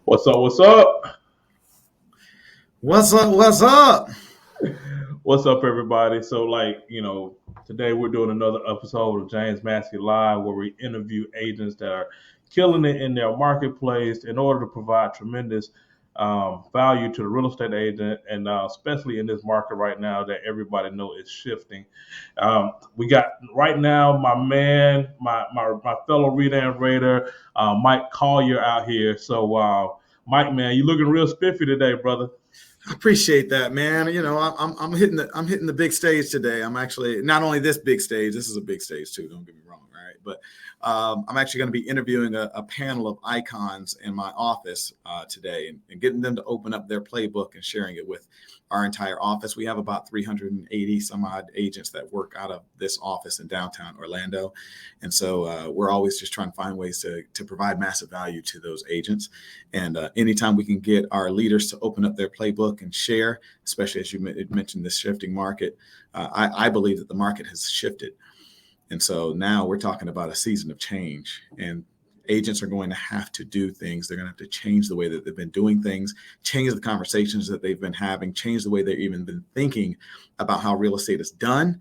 What's up? What's up? What's up? What's up? What's up, everybody? So, today we're doing another episode of James Massey Live where we interview agents that are killing it in their marketplace in order to provide tremendous value to the real estate agent, and especially in this market right now that everybody know is shifting. We got right now my man, my fellow Reader and Raider, Mike Collier out here. So, Mike, man, you looking real spiffy today, brother. I appreciate that, man. You know, I'm hitting the big stage today. I'm actually not only this big stage. This is a big stage too. Don't get me wrong, right? But I'm actually going to be interviewing a panel of icons in my office today, and getting them to open up their playbook and sharing it with our entire office. We have about 380 some odd agents that work out of this office in downtown Orlando, and so we're always just trying to find ways to provide massive value to those agents. And anytime we can get our leaders to open up their playbook and share, especially as you mentioned this shifting market, I believe that the market has shifted. And so now we're talking about a season of change, and agents are going to have to do things. They're going to have to change the way that they've been doing things, change the conversations that they've been having, change the way they've even been thinking about how real estate is done,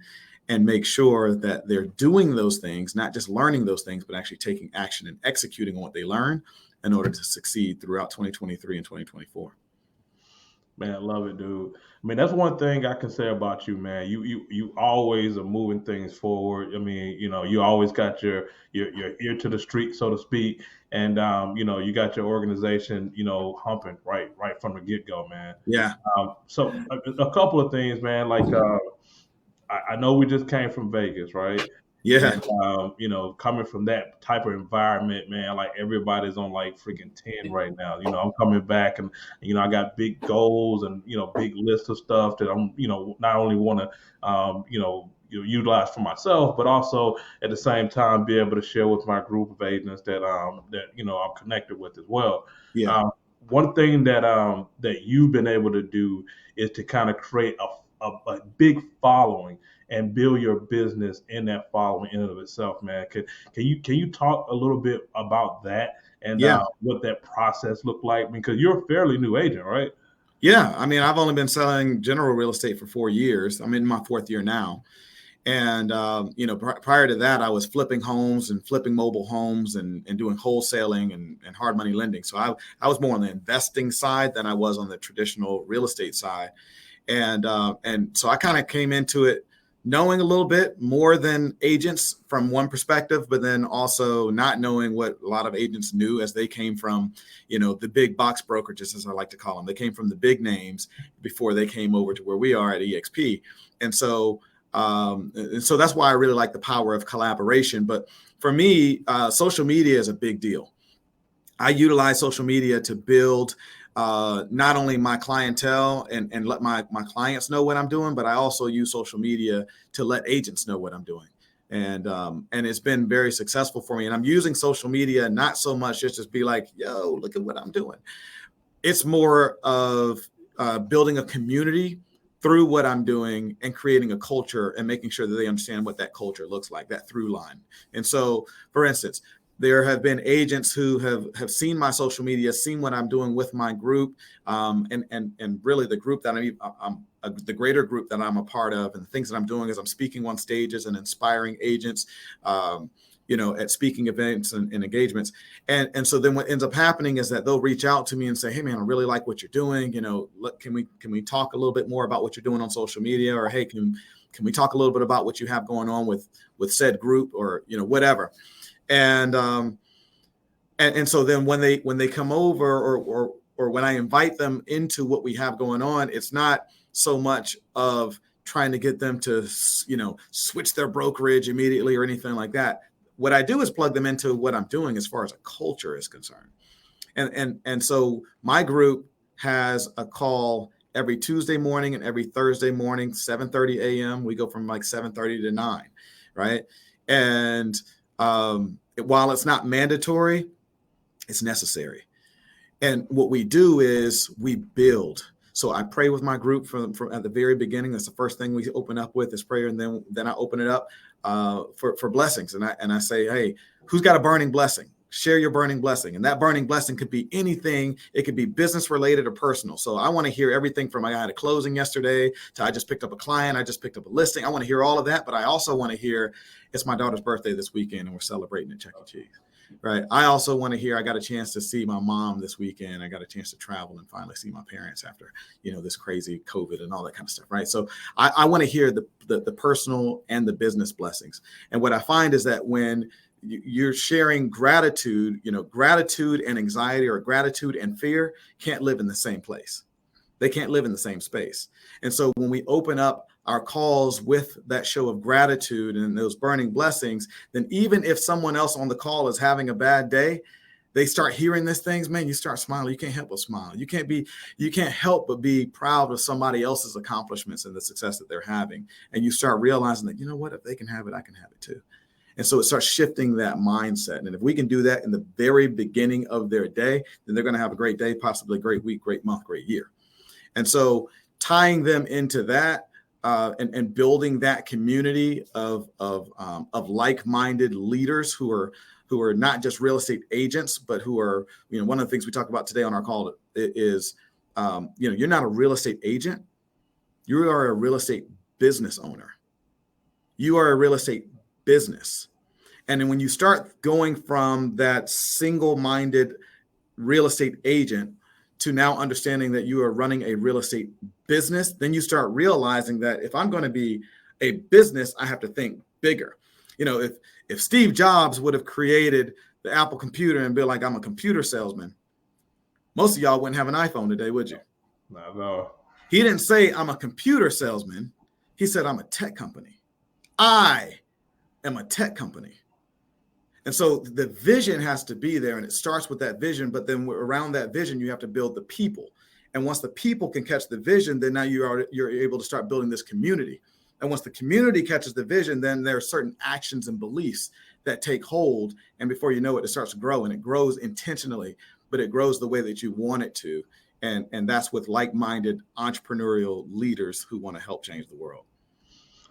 and make sure that they're doing those things, not just learning those things, but actually taking action and executing on what they learn in order to succeed throughout 2023 and 2024. Man, I love it, dude. I mean, that's one thing I can say about you, man. You always are moving things forward. I mean, you always got your ear to the street, so to speak, and you got your organization, humping right from the get go, man. Yeah. So a couple of things, man. I know we just came from Vegas, right? Yeah. And coming from that type of environment, man, like everybody's on like freaking 10 right now. I'm coming back, and I got big goals and big list of stuff that I'm not only want to utilize for myself, but also at the same time be able to share with my group of agents that I'm connected with as well. Yeah. Um, One thing that you've been able to do is to kind of create a big following and build your business in that following in and of itself, man. Can you talk a little bit about that and Yeah. what that process looked like? Because you're a fairly new agent, right? Yeah. I mean, I've only been selling general real estate for 4 years. I'm in my fourth year now. And, prior to that, I was flipping homes and flipping mobile homes and doing wholesaling and hard money lending. So I was more on the investing side than I was on the traditional real estate side. And so I kind of came into it knowing a little bit more than agents from one perspective, but then also not knowing what a lot of agents knew, as they came from, the big box brokerages, as I like to call them. They came from the big names before they came over to where we are at EXP. And so that's why I really like the power of collaboration. But for me, social media is a big deal. I utilize social media to build not only my clientele and let my clients know what I'm doing, but I also use social media to let agents know what I'm doing. And it's been very successful for me. And I'm using social media not so much just to be like, yo, look at what I'm doing. It's more of building a community through what I'm doing and creating a culture and making sure that they understand what that culture looks like, that through line. And so, for instance, there have been agents who have seen my social media, seen what I'm doing with my group, and really the group that the greater group that I'm a part of, and the things that I'm doing is I'm speaking on stages and inspiring agents, at speaking events and engagements. And so then what ends up happening is that they'll reach out to me and say, hey man, I really like what you're doing. Look, can we talk a little bit more about what you're doing on social media? Or, hey, can we talk a little bit about what you have going on with said group, or, whatever. And so then when they come over, or when I invite them into what we have going on, it's not so much of trying to get them to, switch their brokerage immediately or anything like that. What I do is plug them into what I'm doing as far as a culture is concerned. And so my group has a call every Tuesday morning and every Thursday morning, 7:30 a.m. We go from like 7:30 to 9, right? And while it's not mandatory, it's necessary. And what we do is we build. So I pray with my group from at the very beginning. That's the first thing we open up with is prayer, and then I open it up for blessings. And I say, hey, who's got a burning blessing? Share your burning blessing. And that burning blessing could be anything. It could be business related or personal. So I want to hear everything from I had a closing yesterday to I just picked up a client. I just picked up a listing. I want to hear all of that. But I also want to hear it's my daughter's birthday this weekend and we're celebrating at Chuck E. Cheese. Right. I also want to hear I got a chance to see my mom this weekend. I got a chance to travel and finally see my parents after, this crazy COVID and all that kind of stuff. Right. So I want to hear the personal and the business blessings. And what I find is that when you're sharing gratitude, gratitude and anxiety or gratitude and fear can't live in the same place. They can't live in the same space. And so when we open up our calls with that show of gratitude and those burning blessings, then even if someone else on the call is having a bad day, they start hearing these things, man, you start smiling. You can't help but smile. You can't help but be proud of somebody else's accomplishments and the success that they're having. And you start realizing that, you know what, if they can have it, I can have it too. And so it starts shifting that mindset. And if we can do that in the very beginning of their day, then they're going to have a great day, possibly a great week, great month, great year. And so tying them into that and building that community of like-minded leaders who are not just real estate agents, but who are, one of the things we talk about today on our call is, you're not a real estate agent. You are a real estate business owner. You are a real estate business. And then when you start going from that single-minded real estate agent to now understanding that you are running a real estate business, then you start realizing that if I'm going to be a business, I have to think bigger. If Steve Jobs would have created the Apple computer and been like, I'm a computer salesman, most of y'all wouldn't have an iPhone today, would you? Not at all. He didn't say I'm a computer salesman. He said, I'm a tech company. I am a tech company. And so the vision has to be there, and it starts with that vision. But then around that vision, you have to build the people. And once the people can catch the vision, then now you're able to start building this community. And once the community catches the vision, then there are certain actions and beliefs that take hold. And before you know it, it starts to grow, and it grows intentionally, but it grows the way that you want it to. And that's with like-minded entrepreneurial leaders who want to help change the world.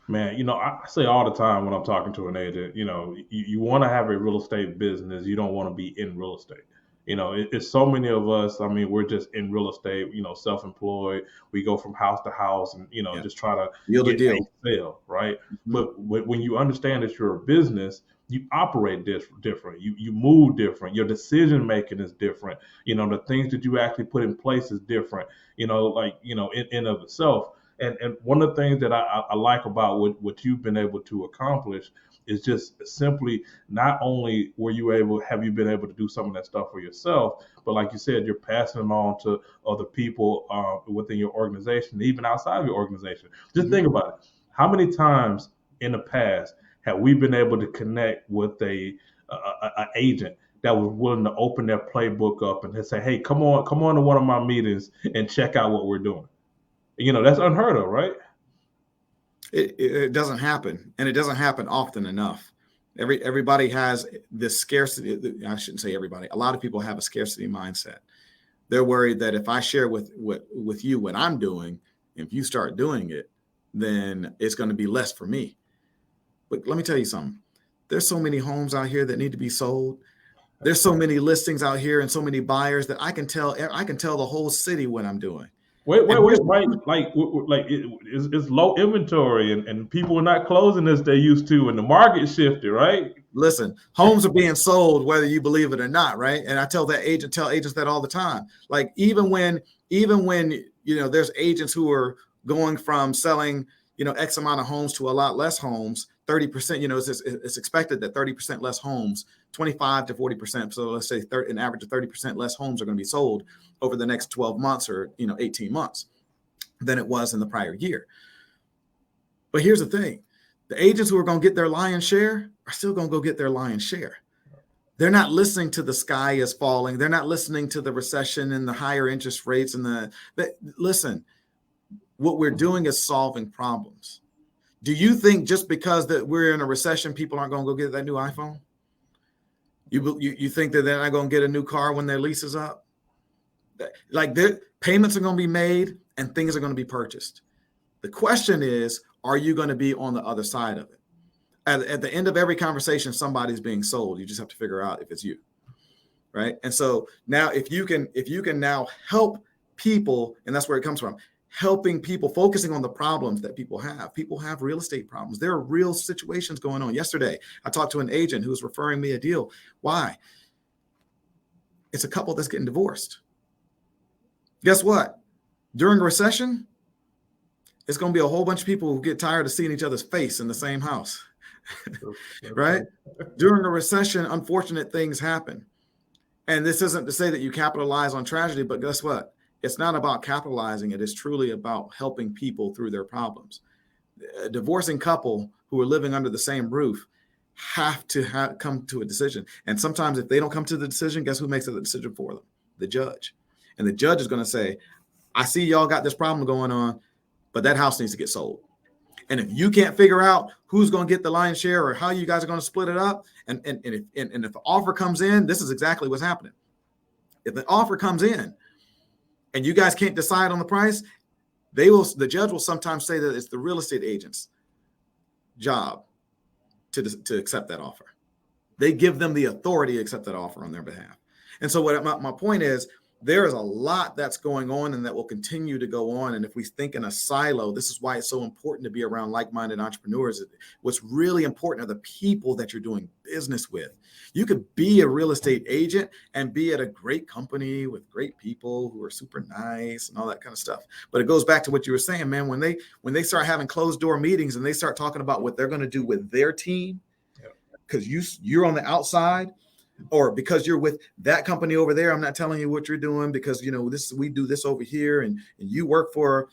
Man, I say all the time when I'm talking to an agent, you want to have a real estate business. You don't want to be in real estate. It's so many of us. I mean, we're just in real estate, self-employed. We go from house to house and, just try to get a sale, right? Mm-hmm. But when you understand that you're a business, you operate different. You move different. Your decision making is different. The things that you actually put in place is different, in of itself. And one of the things that I like about what you've been able to accomplish is just simply not only have you been able to do some of that stuff for yourself, but like you said, you're passing it on to other people within your organization, even outside of your organization. Just think about it. How many times in the past have we been able to connect with a agent that was willing to open their playbook up and say, hey, come on to one of my meetings and check out what we're doing? That's unheard of, right? It doesn't happen, and it doesn't happen often enough. Everybody has this scarcity. I shouldn't say everybody. A lot of people have a scarcity mindset. They're worried that if I share with you what I'm doing, if you start doing it, then it's going to be less for me. But let me tell you something. There's so many homes out here that need to be sold. There's so many listings out here and so many buyers that I can tell the whole city what I'm doing. Wait, right? Like it's low inventory and people are not closing as they used to, and the market shifted, right? Listen, homes are being sold whether you believe it or not, right? And I tell agents that all the time. Like even when there's agents who are going from selling X amount of homes to a lot less homes, 30%. It's expected that 30% less homes, 25 to 40%. So let's say an average of 30% less homes are going to be sold over the next 12 months or 18 months than it was in the prior year. But here's the thing. The agents who are going to get their lion's share are still going to go get their lion's share. They're not listening to the sky is falling. They're not listening to the recession and the higher interest rates listen, what we're doing is solving problems. Do you think just because that we're in a recession, people aren't going to go get that new iPhone? You think that they're not going to get a new car when their lease is up? Like their payments are going to be made and things are going to be purchased. The question is, are you going to be on the other side of it? At the end of every conversation, somebody's being sold. You just have to figure out if it's you. right? And so now if you can now help people, and that's where it comes from, helping people, focusing on the problems that people have. People have real estate problems. There are real situations going on. Yesterday, I talked to an agent who was referring me a deal. Why? It's a couple that's getting divorced. Guess what? During a recession, it's going to be a whole bunch of people who get tired of seeing each other's face in the same house, right? During a recession, unfortunate things happen. And this isn't to say that you capitalize on tragedy, but guess what? It's not about capitalizing. It is truly about helping people through their problems. A divorcing couple who are living under the same roof have to come to a decision. And sometimes if they don't come to the decision, guess who makes the decision for them? The judge. And the judge is going to say, I see y'all got this problem going on, but that house needs to get sold. And if you can't figure out who's going to get the lion's share or how you guys are going to split it up, and if the offer comes in, this is exactly what's happening. If the offer comes in and you guys can't decide on the price, the judge will sometimes say that it's the real estate agent's job to accept that offer. They give them the authority to accept that offer on their behalf. And so what my point is, there is a lot that's going on and that will continue to go on. And if we think in a silo, this is why it's so important to be around like-minded entrepreneurs. What's really important are the people that you're doing business with. You could be a real estate agent and be at a great company with great people who are super nice and all that kind of stuff. But it goes back to what you were saying, man, when they start having closed door meetings and they start talking about what they're going to do with their team, because you're on the outside, or because you're with that company over there, I'm not telling you what you're doing because, we do this over here and you work for,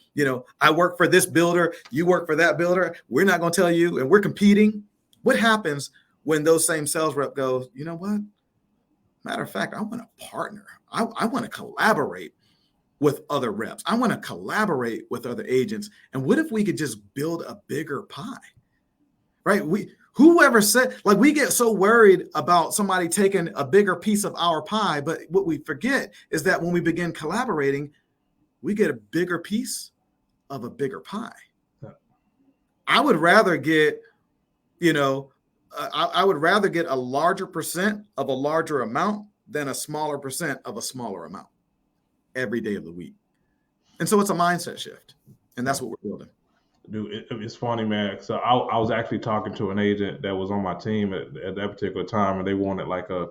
I work for this builder, you work for that builder. We're not going to tell you, and we're competing. What happens when those same sales rep goes, you know what? Matter of fact, I want to partner. I want to collaborate with other reps. I want to collaborate with other agents. And what if we could just build a bigger pie, right? Whoever said, like, we get so worried about somebody taking a bigger piece of our pie, but what we forget is that when we begin collaborating, we get a bigger piece of a bigger pie. I would rather get, I would rather get a larger percent of a larger amount than a smaller percent of a smaller amount every day of the week. And so it's a mindset shift, and that's what we're building. Dude, it's funny, man. So I was actually talking to an agent that was on my team at that particular time, and they wanted like a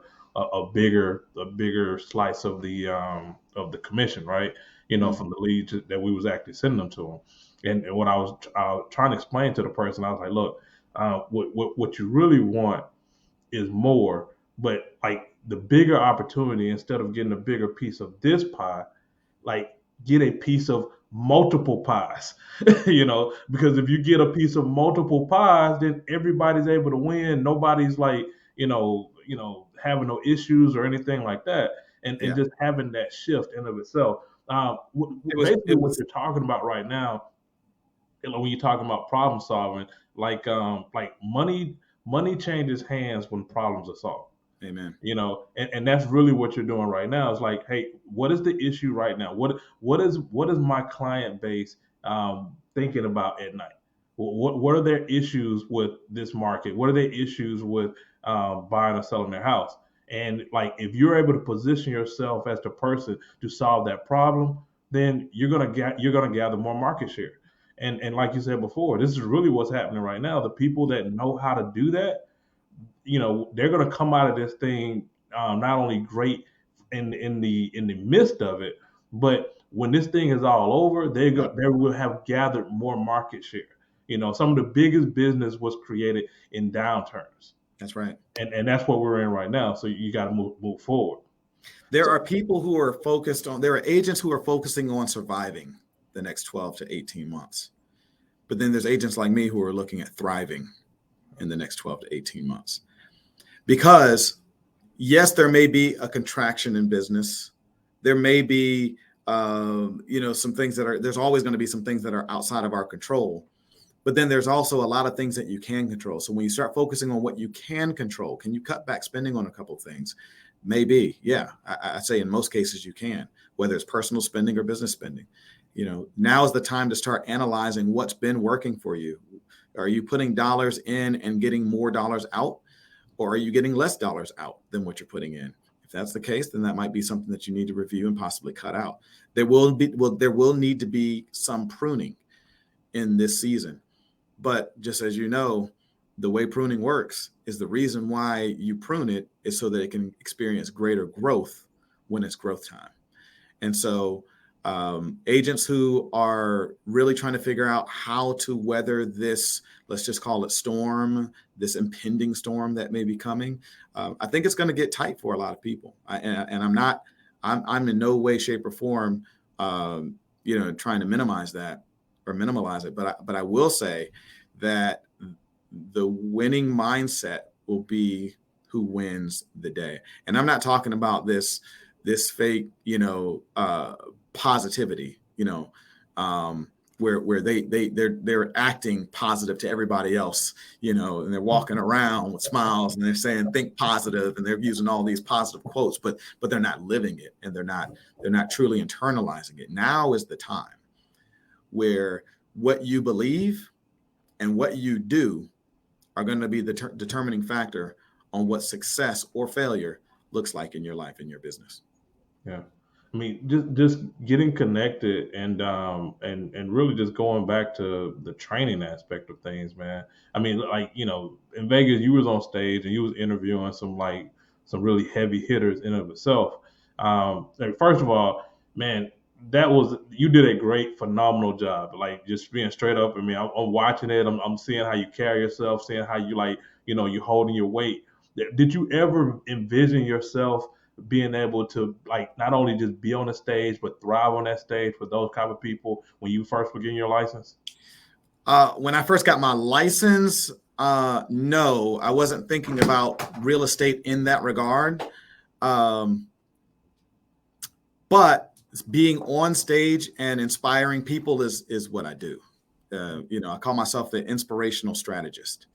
bigger slice of the commission, right? From the leads that we was actually sending them to them. And what I was trying to explain to the person, I was like, look, what you really want is more, but like the bigger opportunity, instead of getting a bigger piece of this pie, like get a piece of multiple pies, because if you get a piece of multiple pies, then everybody's able to win. Nobody's like, having no issues or anything like that. And just having that shift in of itself. Basically what you're talking about right now, when you're talking about problem solving, like money changes hands when problems are solved. Amen. And that's really what you're doing right now. It's like, hey, what is the issue right now? What is my client base thinking about at night? What are their issues with this market? What are their issues with buying or selling their house? And like, if you're able to position yourself as the person to solve that problem, then you're gonna gather more market share. And like you said before, this is really what's happening right now. The people that know how to do that, they're going to come out of this thing not only great in the midst of it, but when this thing is all over, they will have gathered more market share. Some of the biggest business was created in downturns. That's right. And that's what we're in right now. So you got to move forward. There are people who are there are agents who are focusing on surviving the next 12 to 18 months. But then there's agents like me who are looking at thriving in the next 12 to 18 months. Because yes, there may be a contraction in business. There may be, some things there's always going to be some things that are outside of our control. But then there's also a lot of things that you can control. So when you start focusing on what you can control, can you cut back spending on a couple of things? Maybe, yeah. I'd say in most cases you can, whether it's personal spending or business spending. Now is the time to start analyzing what's been working for you. Are you putting dollars in and getting more dollars out? Or are you getting less dollars out than what you're putting in? that's the case, then that might be something that you need to review and possibly cut out. There will need to be some pruning in this season. But just as you know, the way pruning works is the reason why you prune it is so that it can experience greater growth when it's growth time. And so agents who are really trying to figure out how to weather this, let's just call it storm, this impending storm that may be coming, I think it's going to get tight for a lot of people. I'm in no way, shape, or form, trying to minimize that or minimalize it. But I will say that the winning mindset will be who wins the day. And I'm not talking about this fake, positivity, where they're acting positive to everybody else, and they're walking around with smiles and they're saying think positive and they're using all these positive quotes, but they're not living it and they're not truly internalizing it. Now is the time where what you believe and what you do are going to be the determining factor on what success or failure looks like in your life and your business. Yeah. I mean, just getting connected and really just going back to the training aspect of things, man. I mean, like, in Vegas, you was on stage and you was interviewing some really heavy hitters in of itself. First of all, man, you did a great, phenomenal job. Like, just being straight up. I mean, I'm watching it. I'm seeing how you carry yourself, seeing how you you're holding your weight. Did you ever envision yourself being able to not only just be on the stage but thrive on that stage for those kind of people when you first were getting your license? When I first got my license, no, I wasn't thinking about real estate in that regard. But being on stage and inspiring people is what I do. I call myself the inspirational strategist,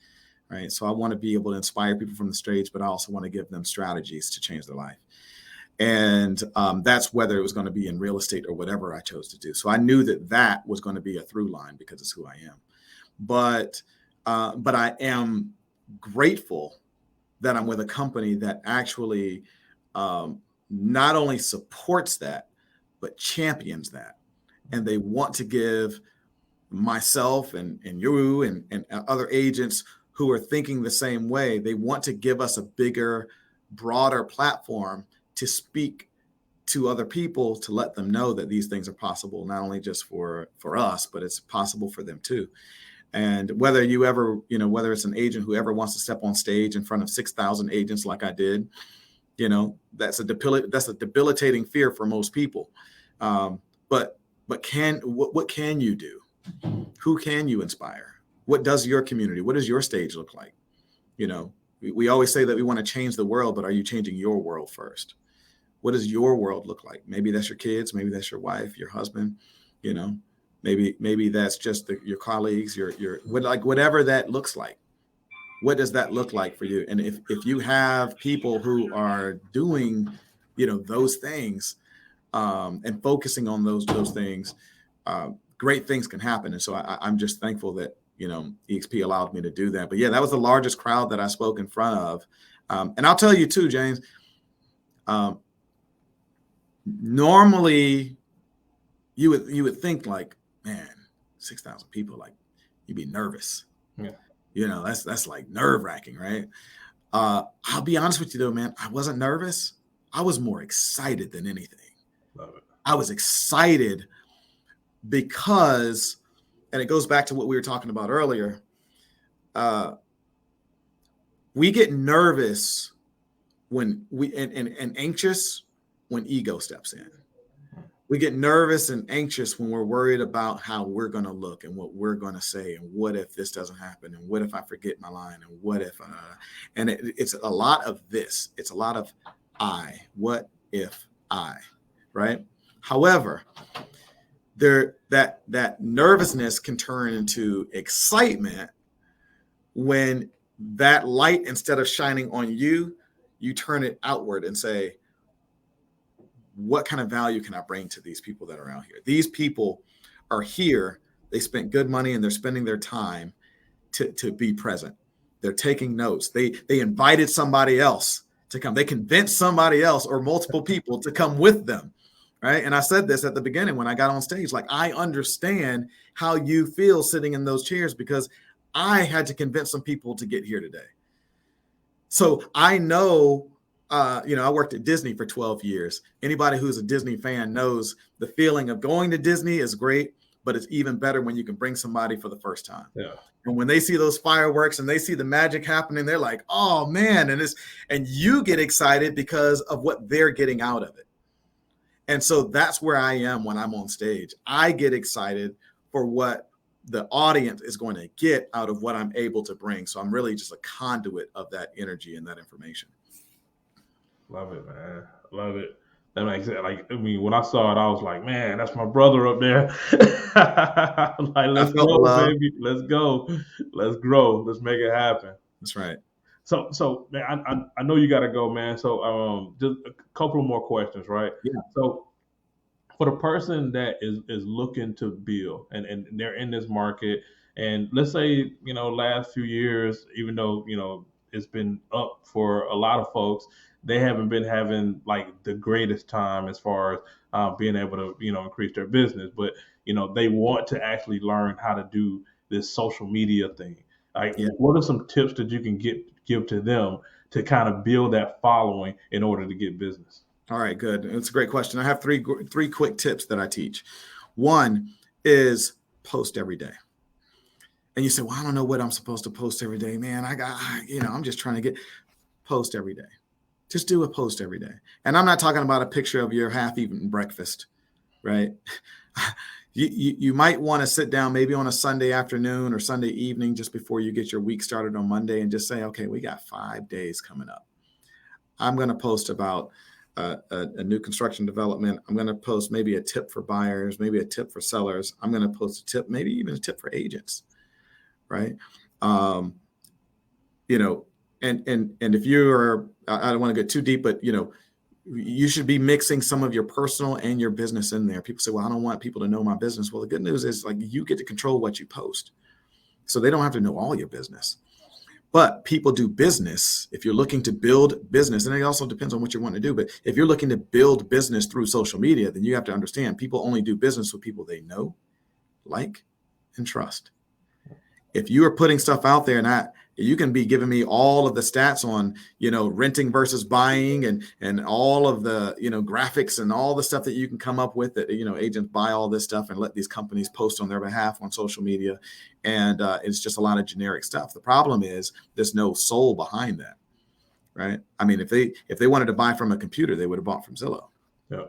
right? So I want to be able to inspire people from the stage, but I also want to give them strategies to change their life. And that's whether it was going to be in real estate or whatever I chose to do. So I knew that was going to be a through line because it's who I am. But I am grateful that I'm with a company that actually not only supports that, but champions that. And they want to give myself and you and other agents who are thinking the same way, they want to give us a bigger, broader platform to speak to other people, to let them know that these things are possible, not only just for us, but it's possible for them too. And whether whether it's an agent who ever wants to step on stage in front of 6,000 agents like I did, that's a debilitating fear for most people. But what can you do? Who can you inspire? What does your community, what does your stage look like? We always say that we want to change the world, but are you changing your world first? What does your world look like? Maybe that's your kids, maybe that's your wife, your husband, maybe that's just your colleagues, whatever that looks like. What does that look like for you? And if you have people who are doing, those things, and focusing on those things, great things can happen. And so I'm just thankful that, EXP allowed me to do that. But yeah, that was the largest crowd that I spoke in front of. And I'll tell you too, James, normally you would think like, man, 6,000 people, like you'd be nervous. Yeah. That's like nerve wracking, right? I'll be honest with you though, man, I wasn't nervous. I was more excited than anything. Love it. I was excited because, and it goes back to what we were talking about earlier. We get nervous when and anxious when ego steps in. We get nervous and anxious when we're worried about how we're going to look and what we're going to say. And what if this doesn't happen? And what if I forget my line? And what if, it's a lot of this. It's a lot of what if I, right? However, that nervousness can turn into excitement when that light, instead of shining on you, you turn it outward and say, what kind of value can I bring to these people that are out here? These people are here. They spent good money and they're spending their time to be present. They're taking notes. They invited somebody else to come. They convince somebody else or multiple people to come with them. Right. And I said this at the beginning when I got on stage, like, I understand how you feel sitting in those chairs because I had to convince some people to get here today. So I know, I worked at Disney for 12 years. Anybody who's a Disney fan knows the feeling of going to Disney is great, but it's even better when you can bring somebody for the first time. Yeah. And when they see those fireworks and they see the magic happening, they're like, oh man. And you get excited because of what they're getting out of it. And so that's where I am when I'm on stage. I get excited for what the audience is going to get out of what I'm able to bring. So I'm really just a conduit of that energy and that information. Love it, man. Love it. That makes it when I saw it, I was like, man, that's my brother up there. Like, let's go, baby. Let's go. Let's grow. Let's make it happen. That's right. So man, I know you got to go, man. So just a couple of more questions, right? Yeah. So for the person that is looking to build and they're in this market, and let's say, last few years, even though, it's been up for a lot of folks, they haven't been having like the greatest time as far as being able to, increase their business. But, they want to actually learn how to do this social media thing. Like, what are some tips that you can give to them to kind of build that following in order to get business? All right, good. It's a great question. I have three quick tips that I teach. One is post every day. And you say, well, I don't know what I'm supposed to post every day, man. I'm just trying to post every day. Just do a post every day. And I'm not talking about a picture of your half-eaten breakfast, right? You might want to sit down maybe on a Sunday afternoon or Sunday evening just before you get your week started on Monday and just say, okay, we got 5 days coming up. I'm going to post about a new construction development. I'm going to post maybe a tip for buyers, maybe a tip for sellers. I'm going to post a tip, maybe even a tip for agents, right? And if you're, I don't want to get too deep, but you should be mixing some of your personal and your business in there. People say, well, I don't want people to know my business. Well, the good news is, like, you get to control what you post. So they don't have to know all your business. But people do business. If you're looking to build business, and it also depends on what you want to do, but if you're looking to build business through social media, then you have to understand people only do business with people they know, like, and trust. If you are putting stuff out there, and you can be giving me all of the stats on, renting versus buying and all of the, graphics and all the stuff that you can come up with that, agents buy all this stuff and let these companies post on their behalf on social media. And it's just a lot of generic stuff. The problem is there's no soul behind that, right? I mean, if they wanted to buy from a computer, they would have bought from Zillow. Yeah.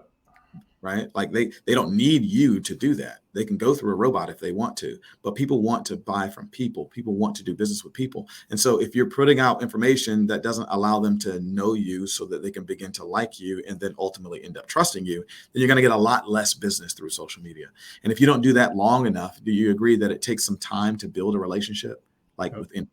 Right? Like they don't need you to do that. They can go through a robot if they want to, but people want to buy from people. People want to do business with people. And so if you're putting out information that doesn't allow them to know you so that they can begin to like you and then ultimately end up trusting you, then you're going to get a lot less business through social media. And if you don't do that long enough, do you agree that it takes some time to build a relationship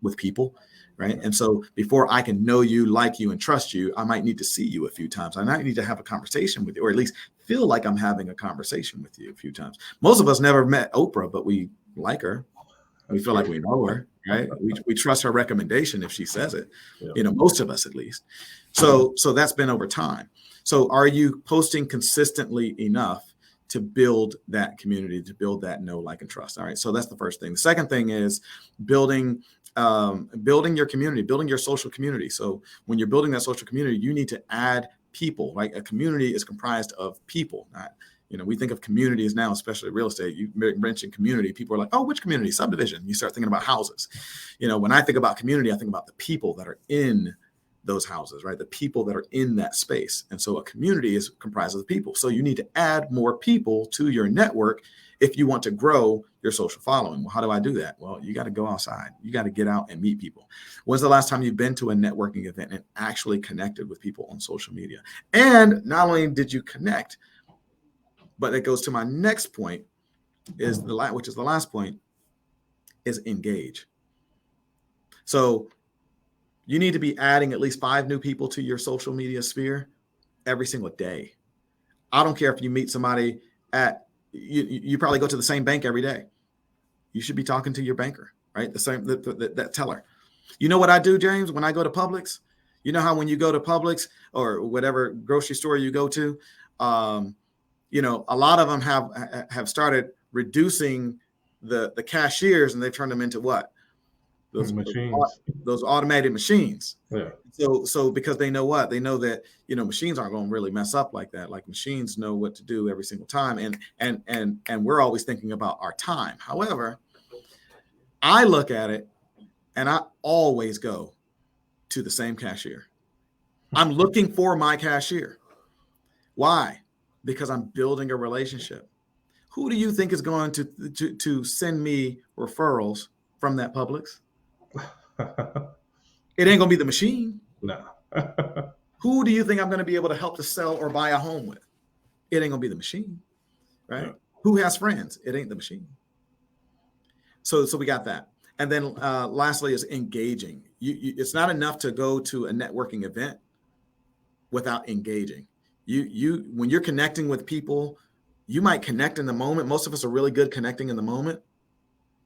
with people? Right. And so before I can know you, like you, and trust you, I might need to see you a few times. I might need to have a conversation with you, or at least feel like I'm having a conversation with you a few times. Most of us never met Oprah, but we like her. We feel like we know her, right? We trust her recommendation if she says it, most of us at least. So that's been over time. So are you posting consistently enough to build that community, to build that know, like, and trust? All right. So that's the first thing. The second thing is building your community, building your social community. So when you're building that social community, you need to add people, right? A community is comprised of people. We think of communities now, especially real estate. You mention community, people are like, oh, which community? Subdivision. You start thinking about houses. When I think about community, I think about the people that are in those houses, right? The people that are in that space. And so a community is comprised of the people. So you need to add more people to your network if you want to grow your social following. Well, how do I do that? Well, you got to go outside. You got to get out and meet people. When's the last time you've been to a networking event and actually connected with people on social media? And not only did you connect, but it goes to my next point, which is the last point, is engage. So you need to be adding at least 5 new people to your social media sphere every single day. I don't care if you meet somebody you probably go to the same bank every day. You should be talking to your banker, right? The same, that teller. You know what I do, James, when I go to Publix? You know how when you go to Publix or whatever grocery store you go to, you know, a lot of them have started reducing the cashiers, and they turned them into what? Machines. Those automated machines. Yeah. So because they know what? They know that, you know, machines aren't going to really mess up like that. Like machines know what to do every single time. And we're always thinking about our time. However, I look at it and I always go to the same cashier. I'm looking for my cashier. Why? Because I'm building a relationship. Who do you think is going to send me referrals from that Publix? It ain't gonna be the machine. No. Who do you think I'm gonna be able to help to sell or buy a home with? It ain't gonna be the machine, right? Yeah. Who has friends? It ain't the machine. So we got that. And then lastly is engaging. It's not enough to go to a networking event without engaging. When you're connecting with people, you might connect in the moment. Most of us are really good connecting in the moment,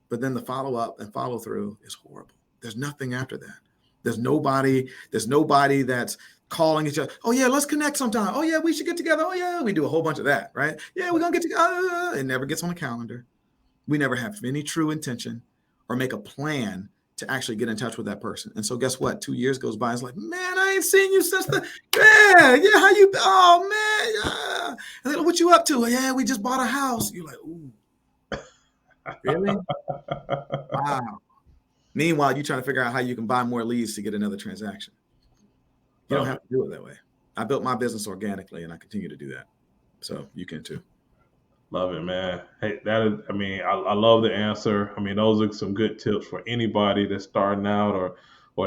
but then the follow up and follow through is horrible. There's nothing after that. There's nobody that's calling each other. Oh yeah, let's connect sometime. Oh yeah, we should get together. Oh yeah, we do a whole bunch of that, right? Yeah, we're gonna get together. It never gets on the calendar. We never have any true intention or make a plan to actually get in touch with that person. And so guess what? 2 years goes by. It's like, man, I ain't seen you since yeah, how you, oh man, yeah. And then, what you up to? Yeah, we just bought a house. You're like, ooh, really? Wow. Meanwhile, you're trying to figure out how you can buy more leads to get another transaction. You don't have to do it that way. I built my business organically and I continue to do that. So you can too. Love it, man. Hey, that is, I mean, I love the answer. I mean, those are some good tips for anybody that's starting out or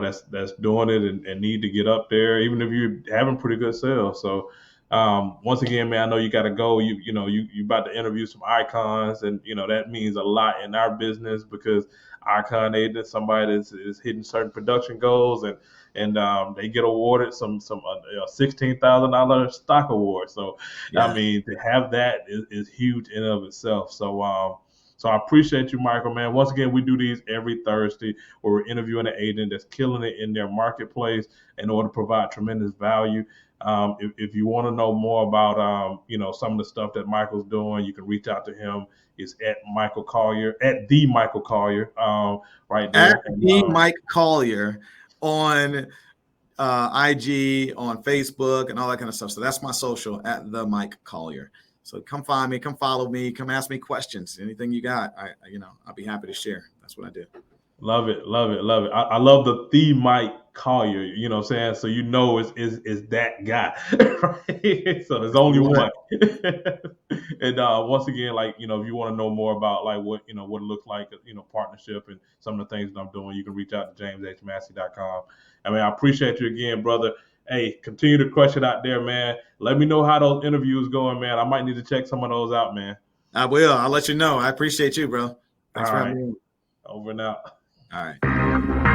that's doing it and need to get up there, even if you're having pretty good sales. So once again, man, I know you got to go. You about to interview some icons, and you know that means a lot in our business because icon agent, somebody is hitting certain production goals, and they get awarded some $16,000 stock award. So yeah. I mean, to have that is huge in and of itself. So so I appreciate you, Michael, man. Once again, we do these every Thursday where we're interviewing an agent that's killing it in their marketplace in order to provide tremendous value. If you want to know more about some of the stuff that Michael's doing, you can reach out to him. It's at Michael Collier, at the Michael Collier, right there. At the Mike Collier on IG, on Facebook, and all that kind of stuff. So that's my social, at the Mike Collier. So come find me, come follow me, come ask me questions. Anything you got, I'll be happy to share. That's what I do. Love it, love it, love it. I love the Mike Collier, you know what I'm saying? So you know is that guy, right? So there's only one. And once again, like, if you want to know more about like what it looks like, partnership and some of the things that I'm doing, you can reach out to jameshmassey.com. I mean, I appreciate you again, brother. Hey, continue to crush it out there, man. Let me know how those interviews going, man. I might need to check some of those out, man. I will. I'll let you know. I appreciate you, bro. Thanks for having me. Over and out. All right.